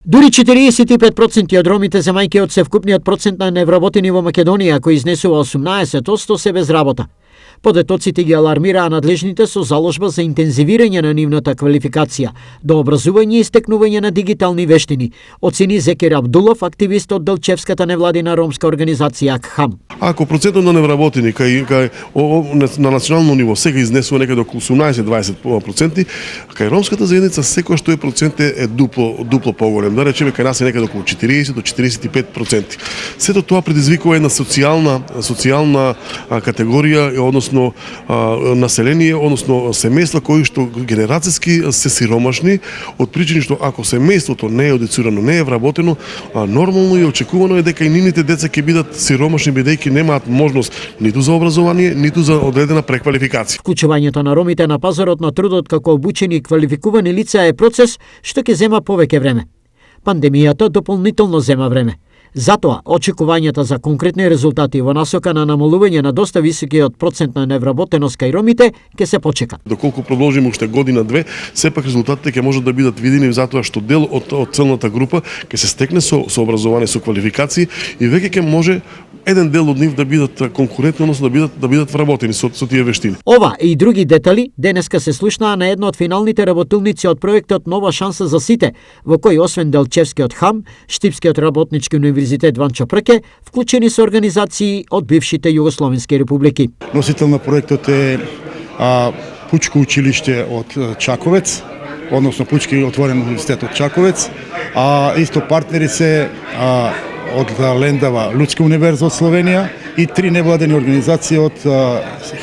Дури 45% од ромите земајќи од севкупниот процент на невработени во Македонија, кој изнесува 18%, се без работа. Подетоците ги алармираа надлежните со заложба за интензивирање на нивната квалификација, до образување и стекнување на дигитални вештини, оцени Зекир Абдулов, активист од Делчевската невладина ромска организација КХАМ. Ако процентот на невработени на национално ниво сега изнесува некаде околу 18-20%, кај ромската заедница секој што е процент е дупло поголем. Да речеме кај нас е некаде околу 40 до 45%. Сето тоа предизвикува една социјална категорија, односно население, односно семејства кои што генерацијски се сиромашни, од причини што ако семејството не е одецирано, не е вработено, нормално и очекувано е дека и нивните деца ќе бидат сиромашни бидејќи немаат можност ниту за образование, ниту за одредена преквалификација. Вклучувањето на ромите на пазарот на трудот како обучени и квалификувани лица е процес што ќе зема повеќе време. Пандемијата дополнително зема време. Затоа, очекувањата за конкретни резултати во насока на намалување на доста високиот процент на невработеност кај ромите ќе се почека. Доколку продолжиме уште година-две, сепак резултатите ќе можат да бидат видени затоа што дел од целната група ќе се стекне со образование, со квалификации и веќе ќе може еден дел од нив да бидат конкурентни, односно да бидат вработени со тие вештини. Ова и други детали денеска се слушнаа на една од финалните работилници од проектот Нова шанса за сите, во кој освен Делчевскиот ХАМ, Штипскиот работнички универзитет Ванчо Прке, вклучени се организации од бившите југословенски републики. Носител на проектот е Пучко училиште од Чаковец, односно Пучки отворен универзитет од Чаковец, а исто партнери се од Лендава Луцка универза од Словенија и 3 невладени организации од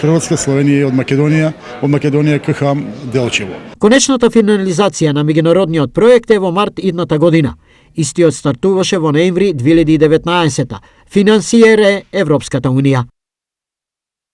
Хрватска, Словенија и од Македонија КХАМ Делчево. Конечната финализација на меѓународниот проект е во март идната година. Истиот стартуваше во ноември 2019. Финансиер е Европската унија.